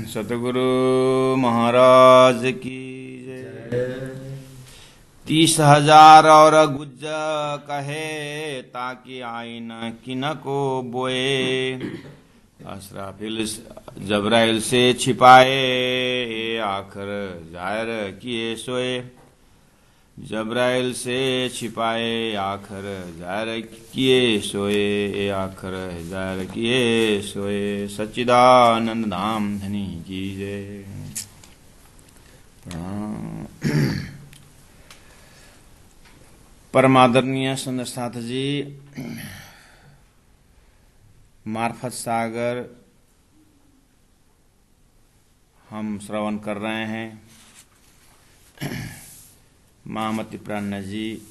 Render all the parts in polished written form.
सतगुरु महाराज की जय। 30,000 और गुज्ज कहे ताकि आइन किन को बोए। असराफिल जबराइल से छिपाए आखिर जाहिर किए सोए। जबराइल से छिपाए आखिर जाहिर किए सोए। आखिर जाहिर किए सोए। सच्चिदानंद धाम धनी की जय। परमादरणीय संस्थात जी, मार्फत सागर हम श्रवण कर रहे हैं। महामति प्राण जी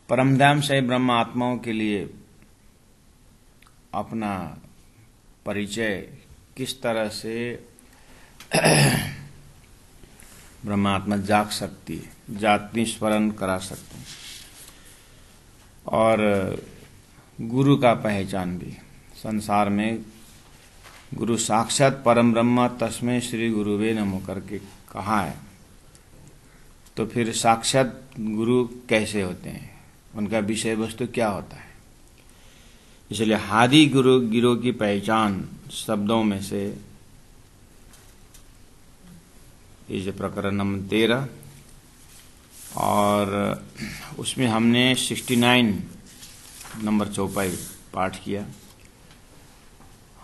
परमधाम से ब्रह्म आत्माओं के लिए अपना परिचय किस तरह से ब्रह्मात्मा जाग सकती है, जाति स्मरण करा सकते हैं, और गुरु का पहचान भी। संसार में गुरु साक्षात परम ब्रह्म तस्मै श्री गुरुवे नमो करके कहा है, तो फिर साक्षात गुरु कैसे होते हैं, उनका विषय वस्तु क्या होता है। इसलिए हादि गुरु गिरो की पहचान शब्दों में से इस प्रकरण नंबर 13 और उसमें हमने 69 नंबर चौपाई पाठ किया।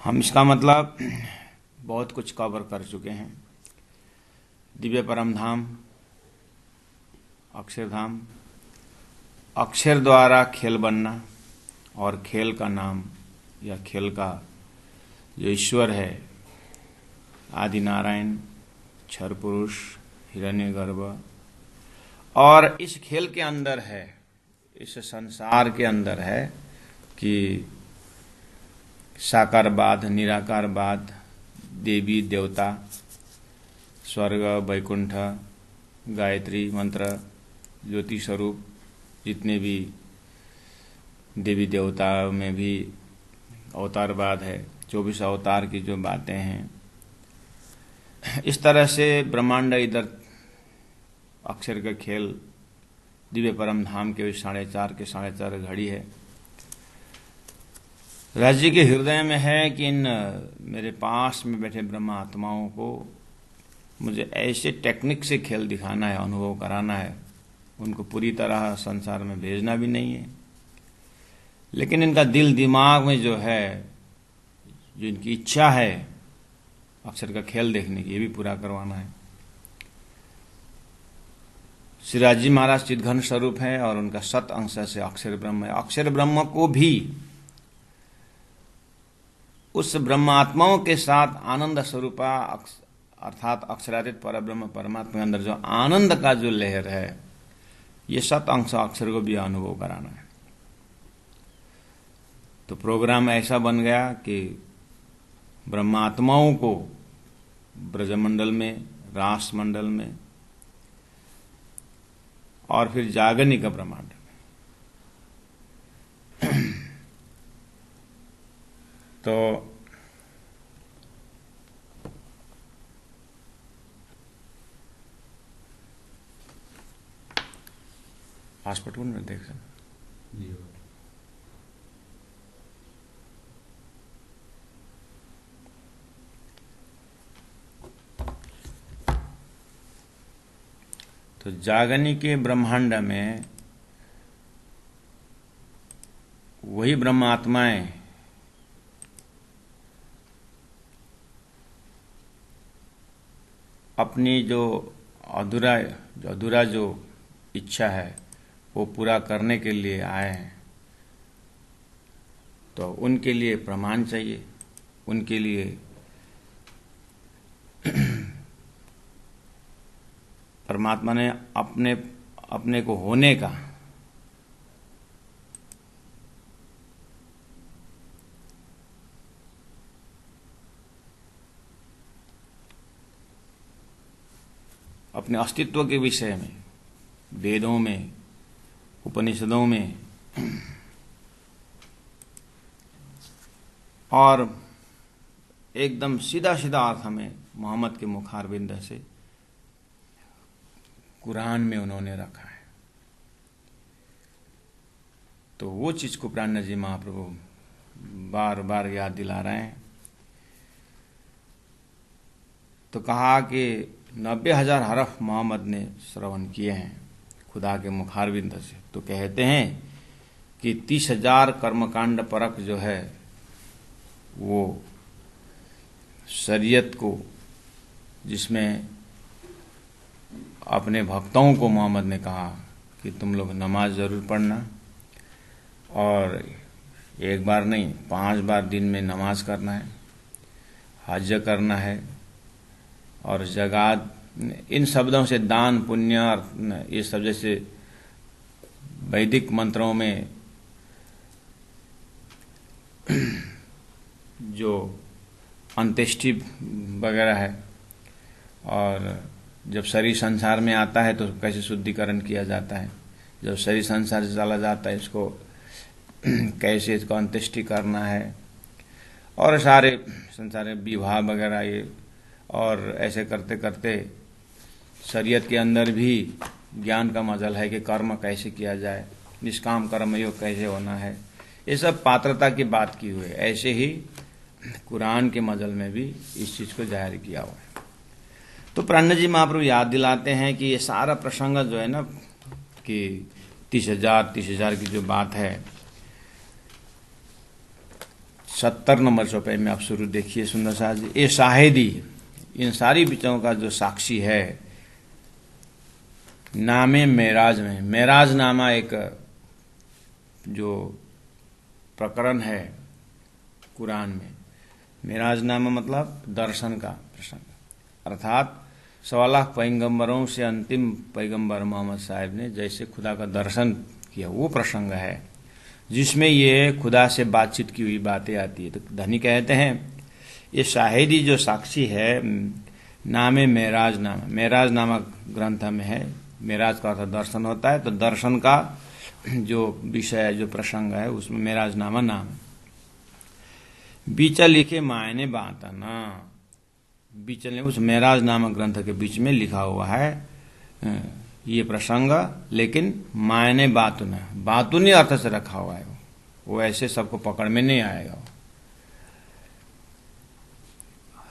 हम इसका मतलब बहुत कुछ कवर कर चुके हैं। दिव्य परम धाम, अक्षरधाम, अक्षर द्वारा खेल बनना, और खेल का नाम या खेल का जो ईश्वर है आदि नारायण, क्षर पुरुष, हिरण्यगर्भ, और इस खेल के अंदर है, इस संसार के अंदर है कि साकारवाद, निराकारवाद, देवी देवता, स्वर्ग, वैकुंठ, गायत्री मंत्र, ज्योति स्वरूप, जितने भी देवी देवताओं में भी अवतारवाद है, 24 अवतार की जो बातें हैं। इस तरह से ब्रह्मांड इधर अक्षर का खेल दिव्य परम धाम के 4:30 के 4:30 घड़ी है। राज्य के हृदय में है कि इन मेरे पास में बैठे ब्रह्म आत्माओं को मुझे ऐसे टेक्निक से खेल दिखाना है, अनुभव कराना है। उनको पूरी तरह संसार में भेजना भी नहीं है, लेकिन इनका दिल दिमाग में जो है, जो इनकी इच्छा है अक्षर का खेल देखने की, ये भी पूरा करवाना है। श्री राज जी महाराज चिद्घन स्वरूप है और उनका सत अंश से अक्षर ब्रह्म है। अक्षर ब्रह्म को भी उस ब्रह्मात्माओं के साथ आनंद स्वरूपा अर्थात अक्षरातीत पर ब्रह्म परमात्मा के अंदर जो आनंद का जो लहर है, ये सत अंश अक्षर को भी अनुभव कराना है। तो प्रोग्राम ऐसा बन गया कि ब्रह्मात्माओं को ब्रजमंडल में, रास मंडल में, और फिर जागनिक ब्रह्मांड में। तो हॉस्पिटल में देख सकते। तो जागनी के ब्रह्मांड में वही ब्रह्मात्माएं अपनी जो अधूरा जो इच्छा है वो पूरा करने के लिए आए हैं। तो उनके लिए प्रमाण चाहिए, उनके लिए परमात्मा ने अपने को होने का अपने अस्तित्व के विषय में वेदों में, उपनिषदों में और एकदम सीधा सीधा अर्थ हमें मोहम्मद के मुखारबिंद से कुरान में उन्होंने रखा है। तो वो चीज को प्राणनाथ जी महाप्रभु बार बार याद दिला रहे हैं। तो कहा कि 90,000 हरफ मोहम्मद ने श्रवण किए हैं खुदा के मुखारबिंद से। तो कहते हैं कि 30,000 कर्मकांड परक जो है वो शरीयत को, जिसमें अपने भक्तों को मोहम्मद ने कहा कि तुम लोग नमाज जरूर पढ़ना, और एक बार नहीं 5 बार दिन में नमाज करना है, हज करना है, और जगात, इन शब्दों से दान पुण्य ये सब जैसे वैदिक मंत्रों में जो अंत्येष्टि वगैरह है, और जब शरीर संसार में आता है तो कैसे शुद्धिकरण किया जाता है, जब शरीर संसार से चला जाता है इसको कैसे इसको अंत्येष्टि करना है, और सारे संसार विवाह वगैरह ये, और ऐसे करते करते शरीयत के अंदर भी ज्ञान का मजल है कि कर्म कैसे किया जाए, निष्काम कर्मयोग कैसे होना है, ये सब पात्रता की बात की हुई है। ऐसे ही कुरान के मजल में भी इस चीज को जाहिर किया हुआ है। तो प्राणनाथ जी महाप्रभु याद दिलाते हैं कि ये सारा प्रसंग जो है ना, कि 30,000 की जो बात है, 70 नंबर चौपाई में आप शुरू देखिए सुंदर साहब जी, ये शाहिदी इन सारी विचारों का जो साक्षी है नामे मेराज में। मेराज नामा एक जो प्रकरण है कुरान में, मेराज नामा मतलब दर्शन का प्रसंग, अर्थात 1.25 लाख पैगंबरों से अंतिम पैगंबर मोहम्मद साहब ने जैसे खुदा का दर्शन किया, वो प्रसंग है जिसमें ये खुदा से बातचीत की हुई बातें आती है। तो धनी कहते हैं ये शाहिदी जो साक्षी है नामे मेराज नामा, मेराज नामक ग्रंथ में है। मेराज का अर्थ दर्शन होता है, तो दर्शन का जो विषय जो प्रसंग है उसमें मेराज नामा नाम है। बीचा लिखे मायने बात ना, बीचल उस मेराज नामक ग्रंथ के बीच में लिखा हुआ है ये प्रसंग, लेकिन मायने बातुनी अर्थ से रखा हुआ है, वो ऐसे सबको पकड़ में नहीं आएगा।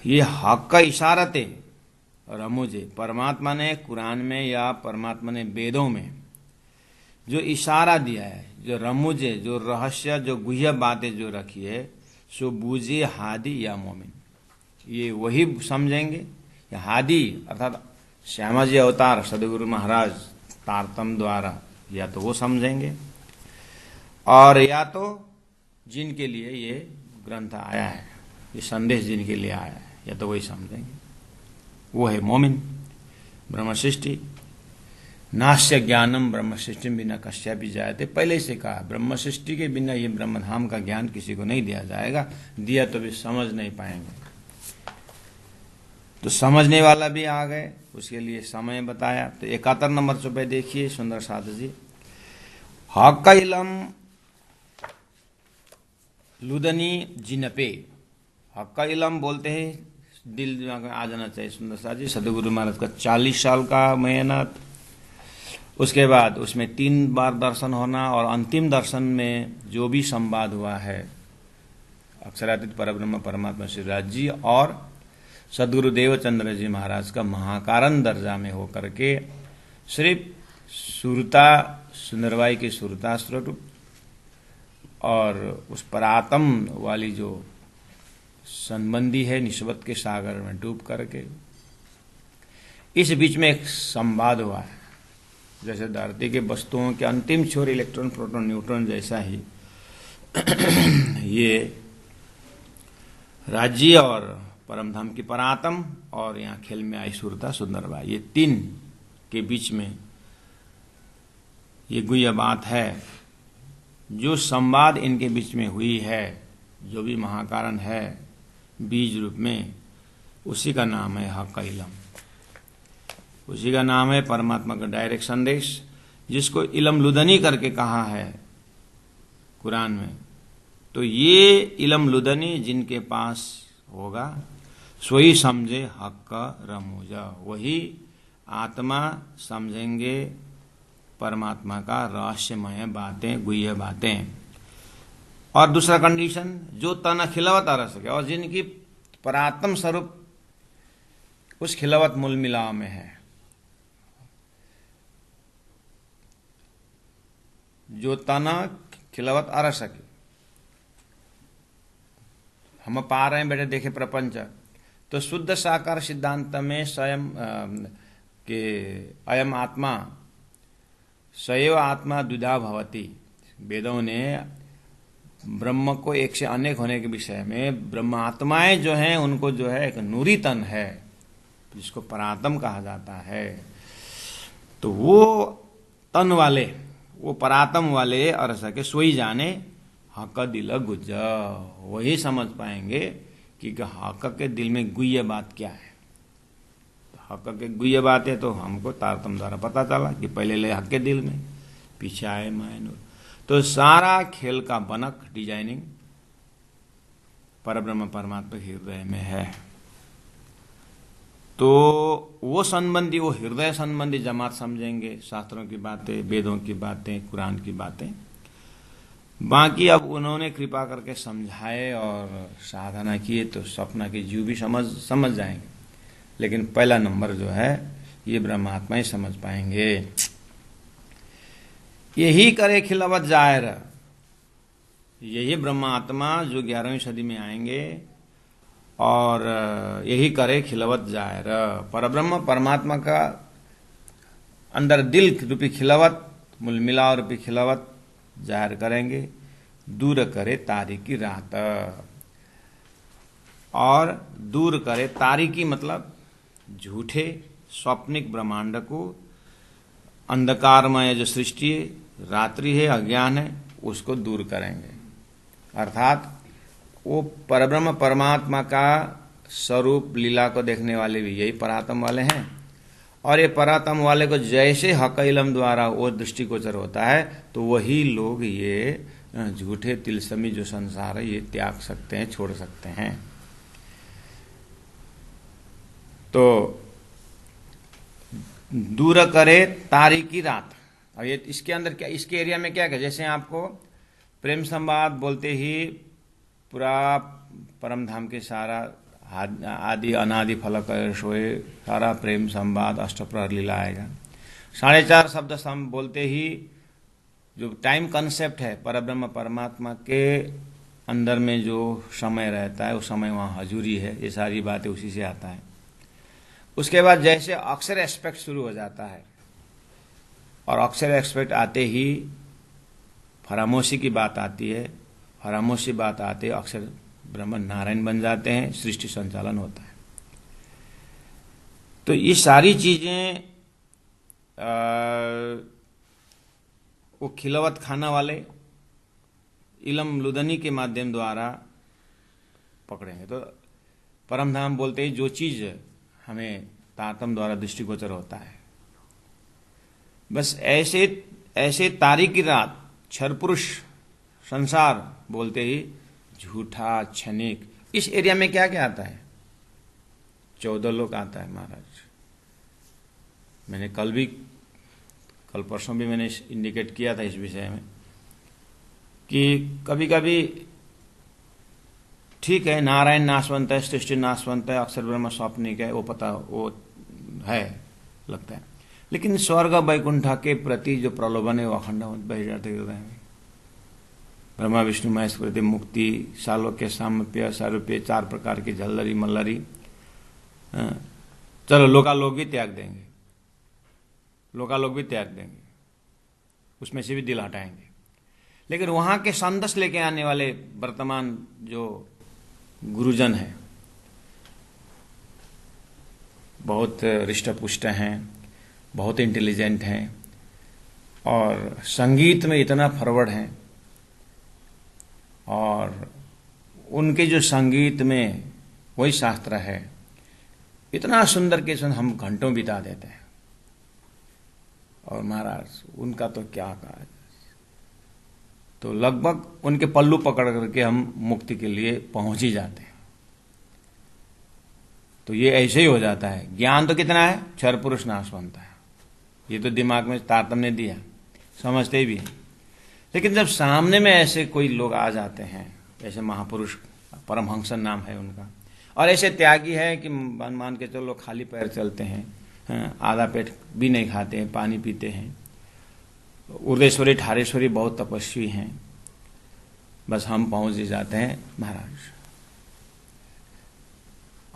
ये हक का इशारते रमुजे, परमात्मा ने कुरान में या परमात्मा ने वेदों में जो इशारा दिया है, जो रमुजे, जो रहस्य, जो गुह्य बातें जो रखी है, सो बूझे हादी या मोमिन, ये वही समझेंगे। या हादी अर्थात श्यामा जी अवतार सदगुरु महाराज तारतम द्वारा, या तो वो समझेंगे, और या तो जिनके लिए ये ग्रंथ आया है, ये संदेश जिनके लिए आया है, या तो वही समझेंगे। वो है मोमिन। ब्रह्म सृष्टि नास्य ज्ञानम ब्रह्म सृष्टि बिना कश्या भी जायते, पहले से कहा ब्रह्म सृष्टि के बिना ये ब्रह्मधाम का ज्ञान किसी को नहीं दिया जाएगा, दिया तो भी समझ नहीं पाएंगे। तो समझने वाला भी आ गए, उसके लिए समय बताया। तो 71 नंबर चौपाई देखिए सुंदर साधु जी, हक का इलम लुदनी जिनपे, हक का इलम बोलते हैं, दिल दिमाग में आ जाना चाहिए सुंदर साधु जी। सदगुरु महाराज का 40 साल का मेहनत, उसके बाद उसमें 3 बार दर्शन होना, और अंतिम दर्शन में जो भी संवाद हुआ है अक्षरातीत परब्रह्म परमात्मा शिवराज जी और सदगुरु देवचंद्र जी महाराज का महाकारण दर्जा में होकर के सिर्फ सुरता सुंदरबाई की सुरता स्वरूप और उस परातम वाली जो संबंधी है निस्बत के सागर में डूब करके, इस बीच में एक संवाद हुआ है। जैसे धरती के वस्तुओं के अंतिम छोर इलेक्ट्रॉन प्रोटॉन न्यूट्रॉन जैसा ही ये राज्य और परमधाम की परातम और यहाँ खेल में आई सुरता सुंदरबाई, ये 3 के बीच में ये गुह्य बात है। जो संवाद इनके बीच में हुई है, जो भी महाकारण है बीज रूप में, उसी का नाम है हक का इलम, उसी का नाम है परमात्मा का डायरेक्ट संदेश, जिसको इलम लुदनी करके कहा है कुरान में, तो ये इलम लुदनी जिनके पास होगा सोई समझे हक का रमूजा, वही आत्मा समझेंगे परमात्मा का रहस्यमय बातें, गुह्य बातें। और दूसरा कंडीशन, जो तन खिलवत रस के, और जिनकी परात्म स्वरूप उस खिलवत मूल मिलाव में है, जो तना खिलवत अरस की। हम पा रहे हैं बेटे, देखे प्रपंच तो शुद्ध साकार सिद्धांत में स्वयं के अयम आत्मा सैव आत्मा द्विधा भवति, वेदों ने ब्रह्म को एक से अनेक होने के विषय में ब्रह्म आत्माएं जो हैं उनको जो है एक नूरी तन है जिसको परात्म कहा जाता है। तो वो तन वाले, वो परात्म वाले अरस के सोई जाने हक दिल गुज, वही समझ पाएंगे कि हक के दिल में गुह्य बात क्या है। हक के गुह्य बात है तो हमको तारतम द्वारा पता चला कि पहले ले हक के दिल में, पीछे आए माए नूर। तो सारा खेल का बनक, डिजाइनिंग परब्रह्म परमात्मा हृदय में है। तो वो संबंधी, वो हृदय संबंधी जमात समझेंगे शास्त्रों की बातें, वेदों की बातें, कुरान की बातें। बाकी अब उन्होंने कृपा करके समझाए और साधना किए तो सपना के जीव भी समझ जाएंगे, लेकिन पहला नंबर जो है ये ब्रह्मात्मा ही समझ पाएंगे। यही करे खिलवत जायर, यही ब्रह्मात्मा जो 11वीं सदी में आएंगे और यही करे खिलवत जायर, परब्रह्म परमात्मा का अंदर दिल रूपी खिलवत, मुलमिला रूपी खिलवत जाहिर करेंगे, दूर करे तारीकी रात। और दूर करे तारीकी मतलब झूठे स्वप्निक ब्रह्मांड को, अंधकारमय जो सृष्टि रात्रि है, अज्ञान है, उसको दूर करेंगे। अर्थात वो परब्रह्म परमात्मा का स्वरूप लीला को देखने वाले भी यही परात्म वाले हैं। और ये परात्म वाले को जैसे हक इलम द्वारा वो दृष्टिगोचर होता है तो वही लोग ये झूठे तिलस्मी जो संसार है ये त्याग सकते हैं, छोड़ सकते हैं। तो दूर करे तारीकी रात। अब ये इसके अंदर क्या, इसके एरिया में क्या है, जैसे आपको प्रेम संवाद बोलते ही पूरा परम धाम के सारा आदि अनादि फलक सोए, सारा प्रेम संवाद अष्टप्रहर लीला आएगा। 4.5 शब्द सम बोलते ही जो टाइम कंसेप्ट है परब्रह्म परमात्मा के अंदर में जो समय रहता है, उस समय वहाँ हजूरी है, ये सारी बातें उसी से आता है। उसके बाद जैसे अक्षर एस्पेक्ट शुरू हो जाता है और अक्षर एस्पेक्ट आते ही फरामोशी की बात आती है, फरामोशी बात आते ही अक्षर ब्रह्म नारायण बन जाते हैं, सृष्टि संचालन होता है। तो ये सारी चीजें वो खिलवत खाना वाले इलम लुदनी के माध्यम द्वारा पकड़ेंगे। तो परमधाम बोलते ही जो चीज हमें तारतम द्वारा दृष्टिगोचर होता है, बस ऐसे तारीकी रात क्षर पुरुष संसार बोलते ही झूठा क्षणिक। इस एरिया में क्या क्या आता है, 14 लोग आता है महाराज। मैंने कल परसों भी मैंने इंडिकेट किया था इस विषय में कि कभी कभी ठीक है नारायण नाशवंत है, सृष्टि नाशवंत है, अक्षर ब्रह्म स्वप्निक है, वो पता वो है लगता है, लेकिन स्वर्ग वैकुंठ के प्रति जो प्रलोभन है वो अखंड बह जाते हृदय में। ब्रह्मा विष्णु महेश प्रति मुक्ति, सालोक्य सामप्य सारूप्य, 4 प्रकार की झल्लरी मल्लरी, चलो लोकालोक भी त्याग देंगे, लोकालोक भी त्याग देंगे, उसमें से भी दिल हटाएंगे। लेकिन वहां के संदेश लेके आने वाले वर्तमान जो गुरुजन हैं बहुत हृष्ट पुष्ट हैं, बहुत इंटेलिजेंट हैं और संगीत में इतना फॉरवर्ड हैं, और उनके जो संगीत में वही शास्त्र है इतना सुंदर के सुन हम घंटों बिता देते हैं। और महाराज उनका तो क्या कहा, तो लगभग उनके पल्लू पकड़ करके हम मुक्ति के लिए पहुंच ही जाते हैं। तो ये ऐसे ही हो जाता है। ज्ञान तो कितना है, क्षर पुरुष नाशवंत है, ये तो दिमाग में तारतम्य दिया, समझते भी हैं। लेकिन जब सामने में ऐसे कोई लोग आ जाते हैं, ऐसे महापुरुष, परमहंस नाम है उनका, और ऐसे त्यागी है कि मान के चलो खाली पैर चलते हैं, आधा पेट भी नहीं खाते हैं, पानी पीते हैं, उर्देश्वरी ठारेश्वरी बहुत तपस्वी हैं, बस हम पहुंच ही जाते हैं महाराज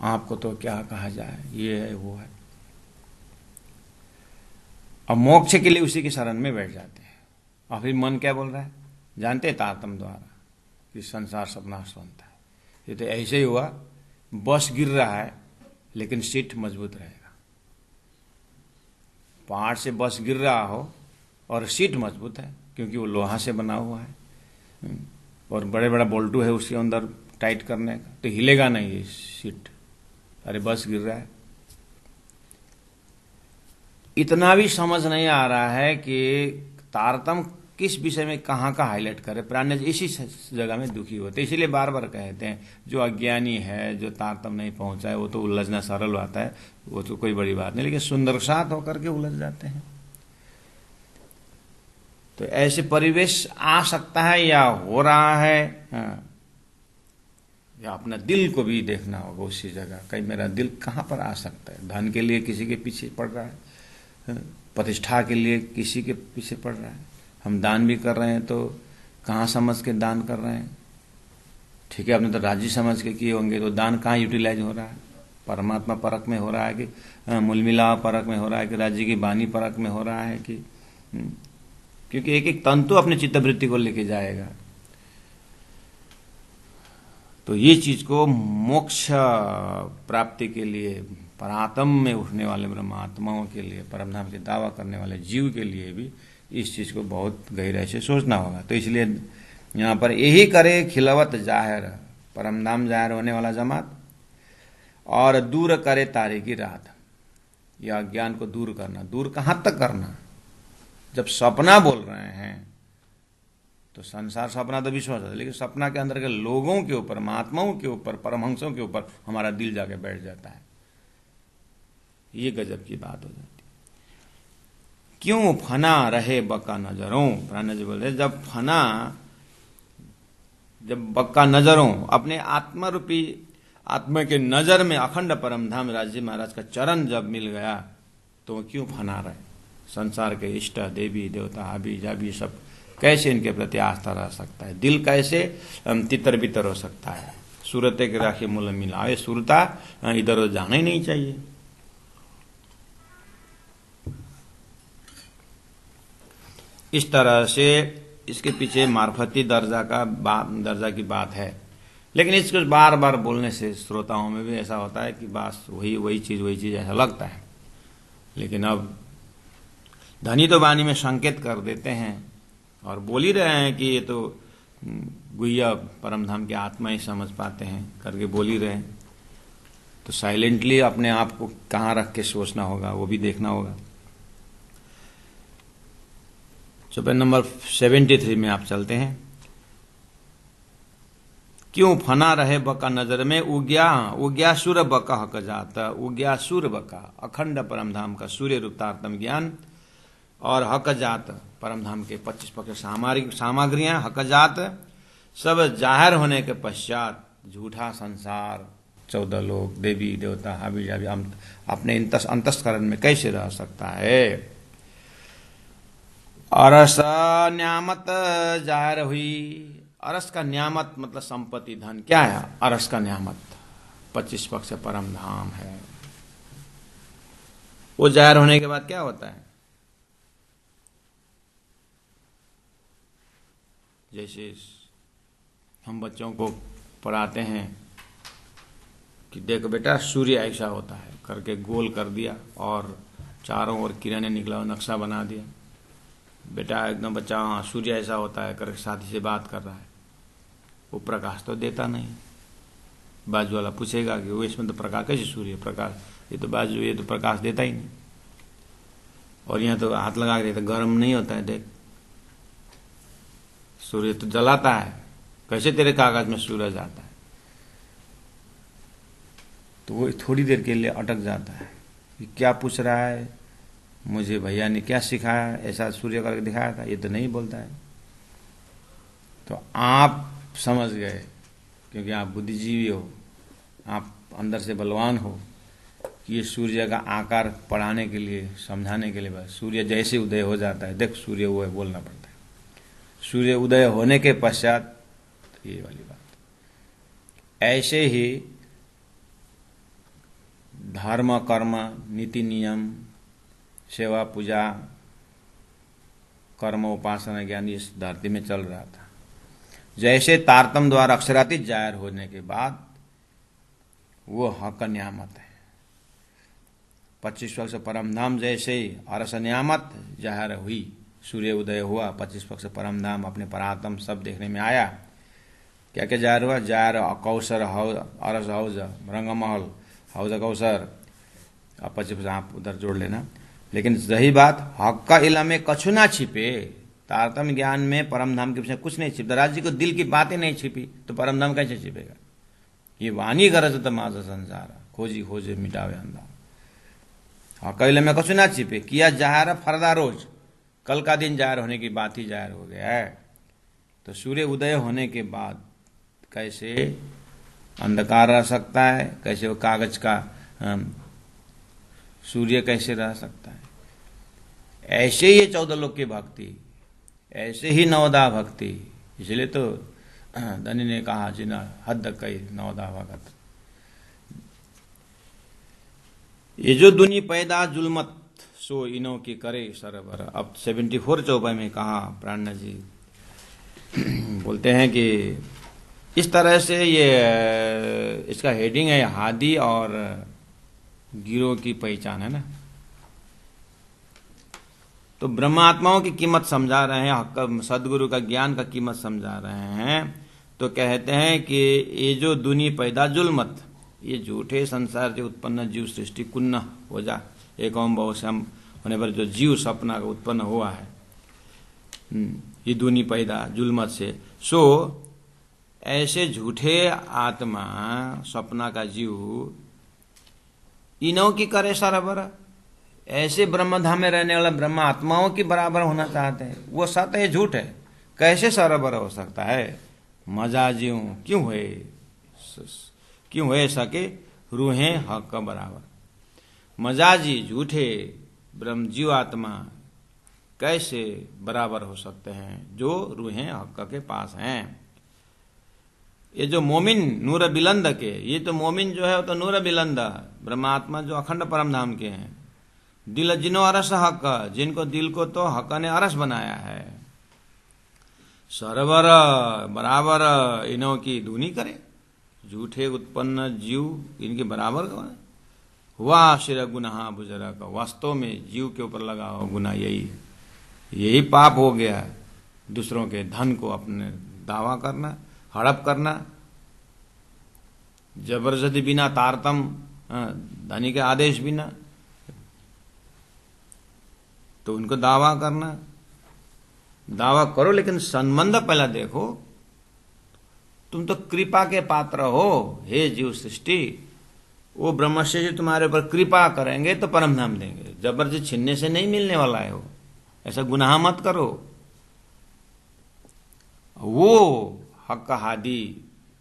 आपको तो क्या कहा जाए, ये है वो है, अब मोक्ष के लिए उसी की शरण में बैठ जाते हैं। और फिर मन क्या बोल रहा है, जानते हैं तारतम्य द्वारा कि संसार सब नाशवंत है। ये तो ऐसे ही हुआ, बस गिर रहा है लेकिन सीट मजबूत रहेगा। पहाड़ से बस गिर रहा हो और सीट मजबूत है क्योंकि वो लोहा से बना हुआ है और बड़े बड़ा बोल्टू है उसके अंदर टाइट करने का, तो हिलेगा नहीं ये सीट। अरे बस गिर रहा है। इतना भी समझ नहीं आ रहा है कि तारतम्य किस विषय में कहाँ का हाईलाइट करे। प्राणी इसी जगह में दुखी होते, इसीलिए बार बार कहते हैं जो अज्ञानी है, जो तारतम्य नहीं पहुंचा है, वो तो उलझना सरल आता है, वो तो कोई बड़ी बात नहीं, लेकिन सुंदरसात होकर के उलझ जाते हैं। तो ऐसे परिवेश आ सकता है या हो रहा है, या अपना दिल को भी देखना होगा उसी जगह, कहीं मेरा दिल कहाँ पर आ सकता है। धन के लिए किसी के पीछे पड़ रहा है, प्रतिष्ठा के लिए किसी के पीछे पड़ रहा है, हम दान भी कर रहे हैं तो कहाँ समझ के दान कर रहे हैं। ठीक है, आपने तो राजी समझ के किए होंगे, तो दान कहाँ यूटिलाइज हो रहा है, परमात्मा परक में हो रहा है कि मूलमिला परक में हो रहा है कि राज्य की बानी परक में हो रहा है कि क्योंकि एक एक तंतु अपने चित्तवृत्ति को लेके जाएगा। तो ये चीज को मोक्ष प्राप्ति के लिए, परात्म में उठने वाले ब्रह्मात्माओं के लिए, परमधाम के दावा करने वाले जीव के लिए भी इस चीज को बहुत गहराई से सोचना होगा। तो इसलिए यहाँ पर यही करे खिलवत जाहिर, परमधाम जाहिर होने वाला जमात, और दूर करे तारे की रात। यह अज्ञान को दूर करना, दूर कहाँ तक करना, जब सपना बोल रहे हैं तो संसार सपना तो विश्वास है, लेकिन सपना के अंदर के लोगों के ऊपर, महात्माओं के ऊपर, परमहंसों के ऊपर हमारा दिल जाके बैठ जाता है। ये गजब की बात हो जाती। क्यों फना रहे बका नजरों, प्राण जी बोल रहे जब फना, जब बका नजरों, अपने आत्मा रूपी आत्मा के नजर में अखंड परमधाम राज्य महाराज का चरण जब मिल गया तो क्यों फना रहे। संसार के इष्ट देवी देवता हाबी जाबी सब कैसे इनके प्रति आस्था रह सकता है, दिल कैसे तितर बितर हो सकता है। सूरते के राखी मूल मिलावे, सूरता इधर उधर जाना ही नहीं चाहिए। इस तरह से इसके पीछे मार्फती दर्जा की बात है, लेकिन इसको बार बार बोलने से श्रोताओं में भी ऐसा होता है कि बस वही चीज ऐसा लगता है। लेकिन अब धनी तो वाणी में संकेत कर देते हैं और बोल ही रहे हैं कि ये तो गुह्य परमधाम की आत्मा ही समझ पाते हैं करके बोल ही रहे हैं। तो साइलेंटली अपने आप को कहाँ रख के सोचना होगा, वो भी देखना होगा। चौपाई नंबर 73 में आप चलते हैं। क्यों फना रहे बका नजर में, उग्या सूर्य बका हक जाता, उग्या सूर्य बका अखंड परमधाम का सूर्य रूप तारतम्य ज्ञान और हक जात परमधाम के 25 पक्ष सामग्रियां हक जात सब जाहिर होने के पश्चात झूठा संसार 14 लोग देवी देवता हाबी जाबी अपने अंतस्करण में कैसे रह सकता है। अरस न्यामत जाहिर हुई। अरस का न्यामत मतलब संपत्ति धन। क्या है अरस का न्यामत? 25 पक्ष परम धाम है। वो जाहिर होने के बाद क्या होता है? जैसे हम बच्चों को पढ़ाते हैं कि देखो बेटा सूर्य ऐसा होता है करके गोल कर दिया और चारों ओर किरणें निकला हुआ नक्शा बना दिया। बेटा एकदम बच्चा हाँ सूर्य ऐसा होता है करके साथी से बात कर रहा है, वो प्रकाश तो देता नहीं। बाजू वाला पूछेगा कि वो इसमें तो प्रकाश कैसे सूर्य प्रकाश, ये तो बाजू ये तो प्रकाश देता ही नहीं। और यहाँ तो हाथ लगा के तो गर्म नहीं होता है। देख सूर्य तो जलाता है, कैसे तेरे कागज में सूरज आता है? तो वो थोड़ी देर के लिए अटक जाता है कि क्या पूछ रहा है, मुझे भैया ने क्या सिखाया, ऐसा सूर्य करके दिखाया था, ये तो नहीं बोलता है। तो आप समझ गए, क्योंकि आप बुद्धिजीवी हो, आप अंदर से बलवान हो, कि ये सूर्य का आकार पढ़ाने के लिए, समझाने के लिए बस सूर्य जैसे उदय हो जाता है, देख सूर्य वो है, बोलना पड़ता है। सूर्य उदय होने के पश्चात ये वाली बात। ऐसे ही धर्म कर्म नीति नियम सेवा पूजा कर्म उपासना ज्ञान इस धरती में चल रहा था। जैसे तारतम द्वारा अक्षरातीत जाहिर होने के बाद वो हक नियामत है। 25 पक्ष परम धाम जैसे ही अरस नियामत जाहिर हुई, सूर्य उदय हुआ, 25 पक्ष परम धाम अपने परात्म सब देखने में आया। क्या क्या जाहिर हुआ? जाहिर कौसर अरस हौज रंगमहल हौज कौसर, अब 25 आप उधर जोड़ लेना। लेकिन रही बात हक का इल्म में कछु ना छिपे, तारतम्य ज्ञान में परम धाम के पीछे कुछ नहीं छिपता। राज्य को दिल की बातें नहीं छिपी तो परम धाम कैसे छिपेगा? ये वाणी गरज तमाज संसार खोजी खोजे मिटावे अंधार। हक का इल्म में कछु ना छिपे, किया जाहिर फरदा रोज, कल का दिन जाहिर होने की बात ही जाहिर हो गया है। तो सूर्य उदय होने के बाद कैसे अंधकार रह सकता है, कैसे वो कागज का सूर्य कैसे रह सकता है? ऐसे ही 14 लोक की भक्ति, ऐसे ही नवदा भक्ति। इसलिए तो धनी ने कहा जिना हद कई नवदा भगत। ये जो दुनी पैदा जुलमत सो इनो की करे सरबर। अब 74 चौपाई में कहा प्राणनाथ जी बोलते हैं कि इस तरह से ये इसका हेडिंग है हादी और गिरोह की पहचान, है ना। तो ब्रह्मात्माओं की कीमत समझा रहे हैं, सदगुरु का ज्ञान का कीमत समझा रहे हैं। तो कहते हैं कि ये जो दुनी पैदा जुलमत, ये झूठे संसार से उत्पन्न जीव सृष्टि कुन्न हो जा, एक ओम बहुश्याम होने पर जो जीव सपना का उत्पन्न हुआ है, ये दुनी पैदा जुलमत से। सो ऐसे झूठे आत्मा सपना का जीव इनों की करे सरबर, ऐसे ब्रह्मधाम में रहने वाला ब्रह्म आत्माओं की बराबर होना चाहते हैं। वो सत्य है झूठ है, कैसे सरबर हो सकता है? मजा जीव क्यों हुए सके रूहें हक का बराबर। मजाजी झूठे ब्रह्म जीव आत्मा कैसे बराबर हो सकते हैं जो रूहें हक के पास हैं। ये जो मोमिन नूर बिलंद के, ये तो मोमिन जो है वो तो नूर बिलंद ब्रह्मात्मा जो अखंड परम धाम के हैं। दिल जिनो अरस हक, जिनको दिल को तो हक ने अरस बनाया है। सरवर बराबर इनों की दूनी करे, झूठे उत्पन्न जीव इनके बराबर कौन हुआ? शिर गुनाह बुजरा का, वास्तव में जीव के ऊपर लगा हो गुनाह, यही पाप हो गया। दूसरों के धन को अपने दावा करना, हड़प करना, जबरदस्ती बिना तारतम धनी के आदेश बिना, तो उनको दावा करना। दावा करो लेकिन संबंध पहले देखो। तुम तो कृपा के पात्र हो हे जीव सृष्टि, वो ब्रह्मश्री जी तुम्हारे ऊपर कृपा करेंगे तो परम धाम देंगे। जबरदस्ती छीनने से नहीं मिलने वाला है वो, ऐसा गुनाह मत करो। वो हक का हादी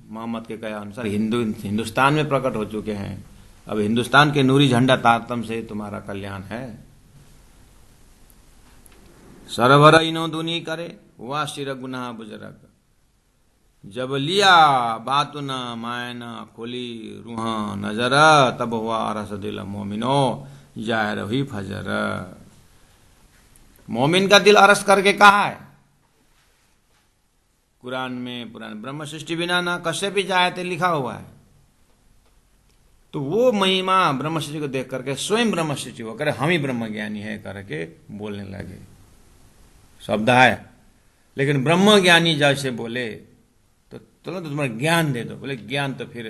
मोहम्मद के कहा अनुसार हिंदुस्तान में प्रकट हो चुके हैं। अब हिंदुस्तान के नूरी झंडा तारतम से तुम्हारा कल्याण है। सरवर इनो दुनी करे हुआ शिर गुनाह बुजरक, जब लिया बातु न मायन खोली रूह नजर, तब हुआ अरस दिल मोमिनो जाहिर हुई फजर। मोमिन का दिल अरस करके कहा है कुरान में, पुराण ब्रह्म सृष्टि बिना ना कश्य भी जायते लिखा हुआ है। तो वो महिमा ब्रह्म सृष्टि को देख करके स्वयं ब्रह्म सृष्टि होकर हम ही ब्रह्म ज्ञानी है करके बोलने लगे। शब्द है, लेकिन ब्रह्म ज्ञानी जैसे बोले तो चलो तो तुम्हारा ज्ञान दे दो। बोले ज्ञान तो फिर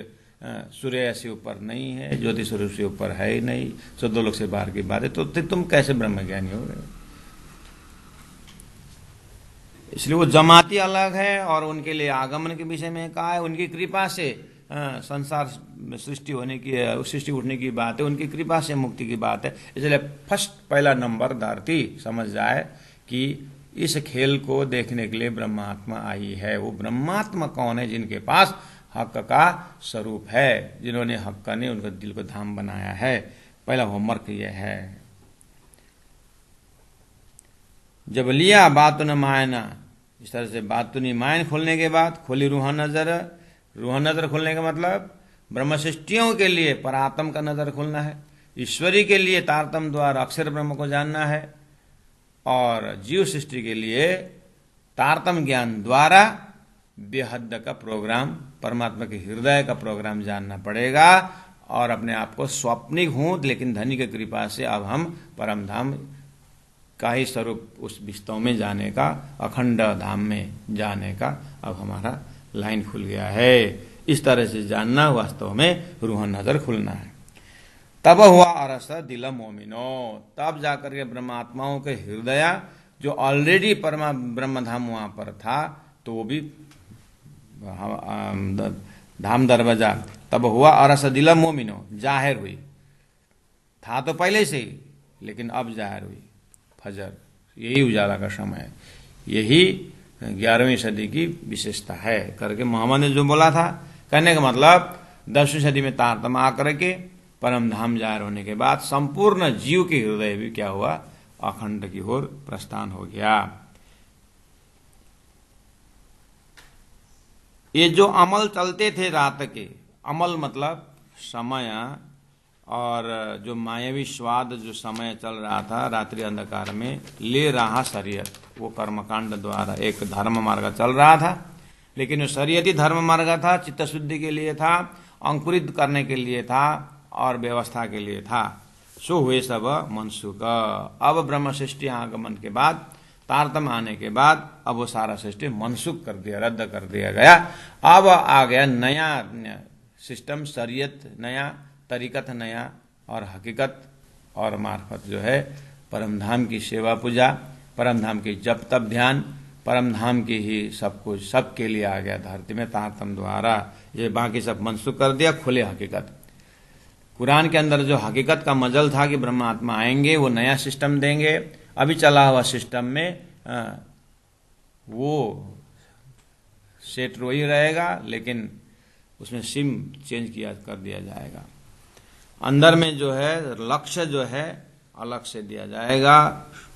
सूर्य से ऊपर नहीं है, ज्योति स्वरूप से ऊपर है ही नहीं, 14 लोक से बाहर की बात है, तो तुम कैसे ब्रह्म ज्ञानी हो गए? इसलिए वो जमाती अलग है और उनके लिए आगमन के विषय में कहा है। उनकी कृपा से संसार सृष्टि होने की, सृष्टि उठने की बात है, उनकी कृपा से मुक्ति की बात है। इसलिए फर्स्ट पहला नंबर धरती समझ जाए कि इस खेल को देखने के लिए ब्रह्मात्मा आई है। वो ब्रह्मात्मा कौन है? जिनके पास हक का स्वरूप है, जिन्होंने हक ने उनका दिल को धाम बनाया है। पहला होमवर्क यह है। जब लिया बातुन मायना, इस तरह से बातुनी मायन खोलने के बाद खोली रूह नजर। रूह नजर खोलने का मतलब ब्रह्म सृष्टियों के लिए परात्म का नजर खोलना है, ईश्वरी के लिए तारतम द्वारा अक्षर ब्रह्म को जानना है, और जीव सृष्टि के लिए तारतम ज्ञान द्वारा बेहद का प्रोग्राम, परमात्मा के हृदय का प्रोग्राम जानना पड़ेगा। और अपने आप को स्वप्निक हूं, लेकिन धनी की कृपा से अब हम परम धाम का ही स्वरूप उस विस्तव में जाने का, अखंड धाम में जाने का अब हमारा लाइन खुल गया है। इस तरह से जानना वास्तव में रूह नजर खुलना है। तब हुआ अरस दिल मोमिनो, तब जाकर के ब्रह्मात्माओं के हृदय जो ऑलरेडी परमा ब्रह्म धाम वहां पर था, तो वो भी धाम दरवाजा तब हुआ अरस दिल मोमिनो, जाहिर हुई। था तो पहले से ही, लेकिन अब जाहिर हुई। फजर, यही उजाला का समय है, यही 11वीं सदी की विशेषता है करके मोहम्मद ने जो बोला था। कहने का मतलब 10वीं सदी में तारतम आकर के परम धाम जाहिर होने के बाद संपूर्ण जीव के हृदय भी क्या हुआ? अखंड की ओर प्रस्थान हो गया। ये जो अमल चलते थे रात के, अमल मतलब समय, और जो मायावी स्वाद जो समय चल रहा था रात्रि अंधकार में ले रहा शरीयत, वो कर्मकांड द्वारा एक धर्म मार्ग चल रहा था। लेकिन वो शरीयती धर्म मार्ग था, चित्त शुद्धि के लिए था, अंकुरित करने के लिए था और व्यवस्था के लिए था। सो हुए सब मनसुख। अब ब्रह्म सृष्टि आगमन के बाद, तारतम आने के बाद, अब वो सारा सृष्टि मनसुख कर दिया, रद्द कर दिया गया। अब आ गया नया सिस्टम, शरीयत नया, तरीकत नया, और हकीकत और मार्फत जो है परम धाम की सेवा पूजा, परम धाम की जप तप ध्यान, परम धाम की ही सब कुछ सबके लिए आ गया धरती में तारतम द्वारा। ये बाकी सब मनसुख कर दिया, खुले हकीकत। कुरान के अंदर जो हकीकत का मजल था कि ब्रह्मात्मा आएंगे, वो नया सिस्टम देंगे, अभी चला हुआ सिस्टम में वो सेट वही रहेगा, लेकिन उसमें सिम चेंज किया कर दिया जाएगा। अंदर में जो है लक्ष्य जो है अलग से दिया जाएगा।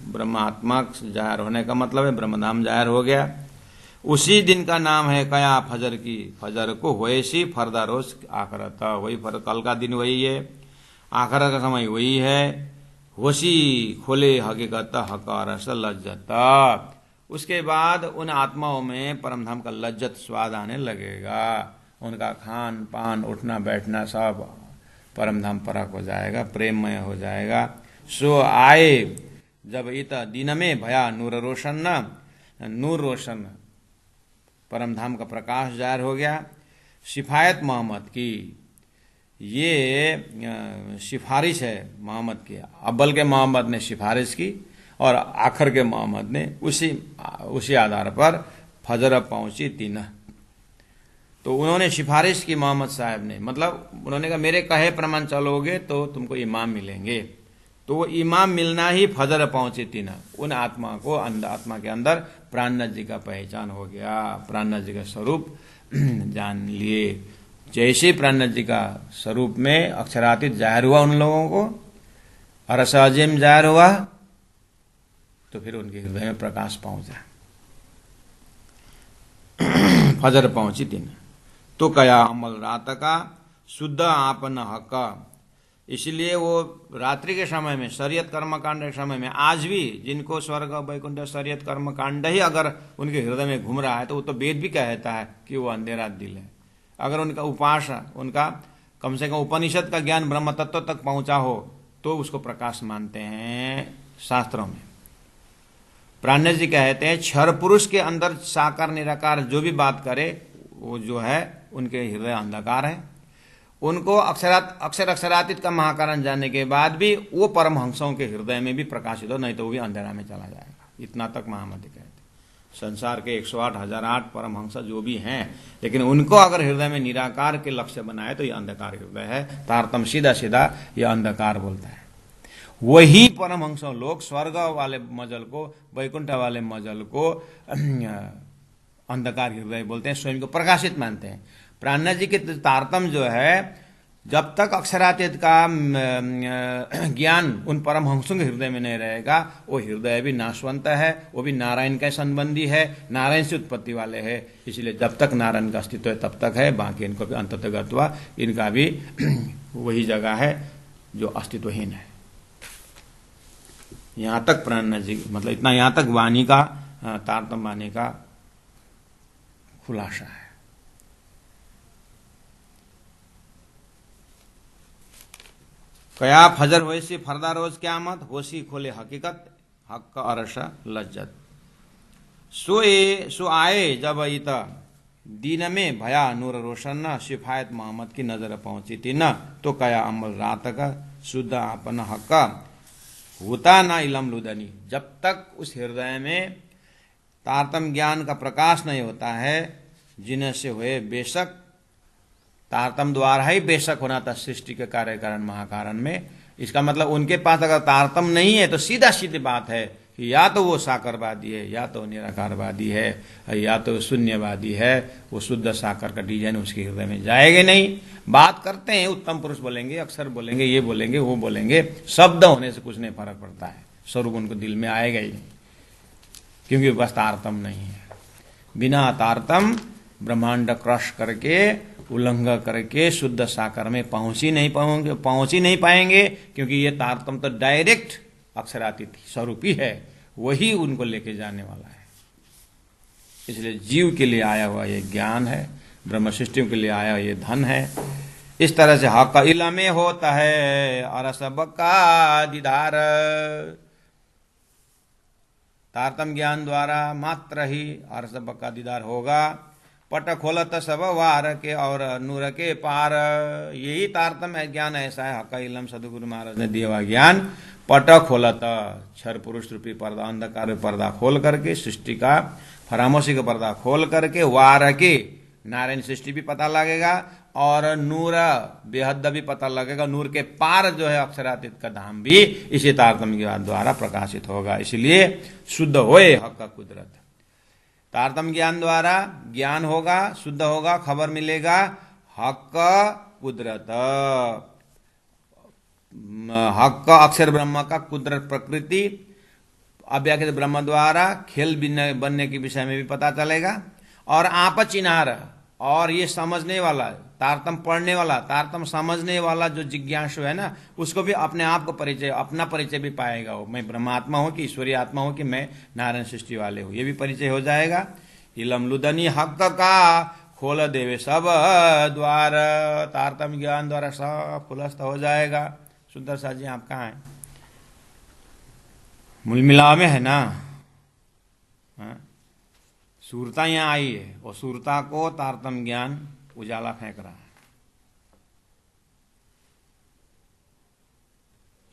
ब्रह्मात्मा जाहिर होने का मतलब है ब्रह्मधाम जाहिर हो गया। उसी दिन का नाम है कया फजर की, फजर को होएसी फरदा रोज आखरता, वही कल का दिन वही है, आखिर का समय वही है। होशी खोले हकीकत हकार लज्जत, उसके बाद उन आत्माओं में परमधाम का लज्जत स्वाद आने लगेगा। उनका खान पान उठना बैठना सब परमधाम परक हो जाएगा, प्रेममय हो जाएगा। सो आए जब इत दिन में भया नूर रोशन, नूर रोशन परमधाम का प्रकाश जाहिर हो गया। सिफायत मोहम्मद की, ये सिफारिश है मोहम्मद की। अव्वल के मोहम्मद ने सिफारिश की और आखिर के मोहम्मद ने उसी आधार पर फजर पहुंची तीन। तो उन्होंने सिफारिश की मोहम्मद साहब ने, मतलब उन्होंने कहा मेरे कहे प्रमाण चलोगे तो तुमको इमाम मिलेंगे। तो वो इमाम मिलना ही फजर पहुंचे तीन। उन आत्मा को आत्मा के अंदर प्राणनाथ जी का पहचान हो गया, प्राणनाथ जी का स्वरूप जान लिए। जैसे प्राणनाथ जी का स्वरूप में अक्षरातीत जाहिर हुआ उन लोगों को, अरस अजीम जाहिर हुआ, तो फिर उनके हृदय में प्रकाश पहुंचा, फजर पहुंची दिन। तो कया अमल रात का शुद्ध आपन हक, इसलिए वो रात्रि के समय में, शरीयत कर्मकांड के समय में, आज भी जिनको स्वर्ग वैकुंठ शरीयत कर्मकांड ही अगर उनके हृदय में घूम रहा है, तो वो तो वेद भी कहता है कि वो अंधेरा दिल है। अगर उनका उपास, उनका कम से कम उपनिषद का ज्ञान ब्रह्म तत्व तक पहुंचा हो, तो उसको प्रकाश मानते हैं शास्त्रों में। प्राणनाथ जी कहते हैं क्षर पुरुष के अंदर साकार निराकार जो भी बात करे, वो जो है उनके हृदय अंधकार है। उनको अक्षर अक्षरातीत का महाकारण जानने के बाद भी वो परमहंसों के हृदय में भी प्रकाशित हो, नहीं तो वो भी अंधेरा में चला जाएगा। इतना तक महामति कहते। संसार के 108 1008 परमहंस जो भी हैं, लेकिन उनको अगर हृदय में निराकार के लक्ष्य बनाए तो ये अंधकार हृदय है। तारतम सीधा सीधा ये अंधकार बोलता है। वही परमहंस लोग स्वर्ग वाले मजल को, वैकुंठ वाले मजल को अंधकार हृदय बोलते हैं, स्वयं को प्रकाशित मानते हैं। प्राणनाथ जी के तारतम जो है, जब तक अक्षरातीत का ज्ञान उन परमहंसों के हृदय में नहीं रहेगा, वो हृदय भी नाशवंत है, वो भी नारायण का संबंधी है, नारायण से उत्पत्ति वाले है। इसलिए जब तक नारायण का अस्तित्व है तब तक है, बाकी इनको भी अंततः गत्वा इनका भी वही जगह है जो अस्तित्वहीन है। यहां तक प्राणनाथ जी, मतलब इतना यहां तक वाणी का, तारतम वाणी का खुलासा है। कया फजर होसी फरदा रोज क्यामत, होशी खोले हकीकत हक अरस लज्जत। सो आए जब इत दिन में भया नूर रोशन, शिफायत मोहम्मद की नजर पहुंची थी न, तो कया अमल रात का शुद्ध अपन हक होता ना इलम लुदनी। जब तक उस हृदय में तारतम ज्ञान का प्रकाश नहीं होता है, जिनसे हुए बेशक, तारतम द्वारा ही बेशक होना था सृष्टि के कार्य कारण महाकारण में। इसका मतलब उनके पास अगर तारतम नहीं है तो सीधा सीधी बात है कि या तो वो साकरवादी है, या तो निराकारवादी है, या तो शून्यवादी है। वो शुद्ध साकर का डिजाइन उसके हृदय में जाएगा नहीं। बात करते हैं, उत्तम पुरुष बोलेंगे, अक्षर बोलेंगे, ये बोलेंगे, वो बोलेंगे, शब्द होने से कुछ नहीं फर्क पड़ता है, स्वरूप उनको दिल में आएगा ही नहीं, क्योंकि बस तारतम नहीं है। बिना तारतम ब्रह्मांड क्रश करके, उल्लंघन करके शुद्ध साकार में पहुंच ही नहीं पाएंगे, क्योंकि ये तारतम तो डायरेक्ट अक्षरातीत स्वरूप ही है, वही उनको लेके जाने वाला है। इसलिए जीव के लिए आया हुआ ये ज्ञान है, ब्रह्म सृष्टि के लिए आया हुआ ये धन है। इस तरह से हक इलमे होता है और सब का दीदार। तारतम ज्ञान द्वारा मात्र ही और सब का दीदार होगा। पट खोलत सब वार के और नूर के पार। यही तारतम ज्ञान ऐसा है, हक इलम सदगुरु महाराज ने दिया हुआ ज्ञान। पट खोलत, क्षर पुरुष रूपी पर्दा, अंधकार पर्दा खोल करके, सृष्टि का फरामोशी का पर्दा खोल करके, वार के नारायण सृष्टि भी पता लगेगा, और नूर बेहद भी पता लगेगा। नूर के पार जो है अक्षरातीत का धाम भी इसी तारतम ज्ञान द्वारा प्रकाशित होगा। इसलिए शुद्ध होए हक का कुदरत। तारतम ज्ञान द्वारा ज्ञान होगा, शुद्ध होगा, खबर मिलेगा, हक कुदरत, हक अक्षर ब्रह्म का कुदरत प्रकृति अव्याकृत ब्रह्म द्वारा खेल बनने के विषय में भी पता चलेगा। और आप चिन्हार, और ये समझने वाला, तारतम पढ़ने वाला, तारतम समझने वाला जो जिज्ञासु है ना, उसको भी अपने आप को परिचय, अपना परिचय भी पाएगा। वो मैं ब्रह्मात्मा हूं कि ईश्वरीय आत्मा हूं कि मैं नारायण सृष्टि वाले हूं, ये भी परिचय हो जाएगा। इलम लुदनी हक का खोल देवे सब द्वार। तारतम ज्ञान द्वारा सब खुलस्त हो जाएगा। सुंदर सा जी आप कहाँ हैं? मुलमिला में है ना? सूरता यहां आई है, और सूरता को तारतम ज्ञान उजाला फेंक रहा है।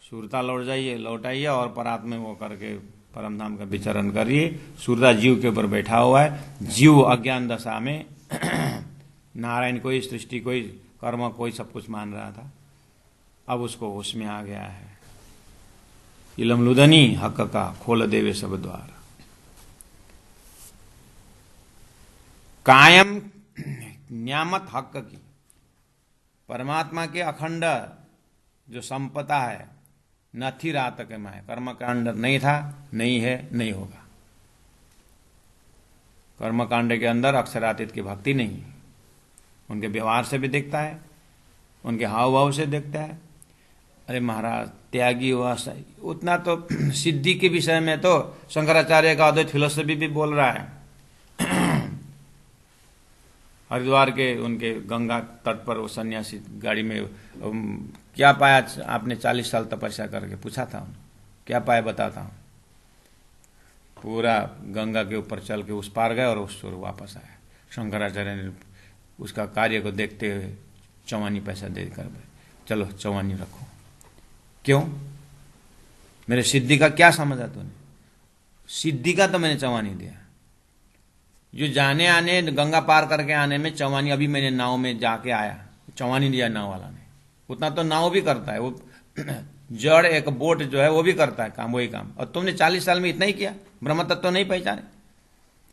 सूरता लौट आइए और परात्मा में वो करके परम धाम का विचरण करिए। सूरता जीव के ऊपर बैठा हुआ है। जीव अज्ञान दशा में नारायण कोई, सृष्टि कोई, कर्म कोई, सब कुछ मान रहा था। अब उसको होश में आ गया है। इलम लुदनी हक का खोल देवे सब द्वार। कायम न्यामत हक की, परमात्मा के अखंड जो संपदा है, न थी रात के माए, कर्म कांड नहीं था, नहीं है, नहीं होगा। कर्म कांड के अंदर अक्षरातीत की भक्ति नहीं है। उनके व्यवहार से भी देखता है, उनके हाव भाव से देखता है। अरे महाराज त्यागी हुआ, उतना तो सिद्धि के विषय में तो शंकराचार्य का अद्वैत फिलोसफी भी बोल रहा है। हरिद्वार के उनके गंगा तट पर वो सन्यासी गाड़ी में क्या पाया आपने? 40 साल तपस्या करके पूछा था उन्हें, क्या पाया बताता हूं। पूरा गंगा के ऊपर चल के उस पार गए और उस ओर वापस आए। शंकराचार्य ने उसका कार्य को देखते हुए 54 पैसा देकर, चलो 54 रखो। क्यों? मेरे सिद्धि का क्या समझा तूने? सिद्धि का तो मैंने 54 दिया, जो जाने आने गंगा पार करके आने में चौवानी, अभी मैंने नाव में जाके आया, चौवानी दिया नाव वाला ने, उतना तो नाव भी करता है वो जड़ एक बोट जो है वो भी करता है काम, वही काम। और तुमने 40 साल में इतना ही किया, ब्रह्म तत्व तो नहीं पहचाने,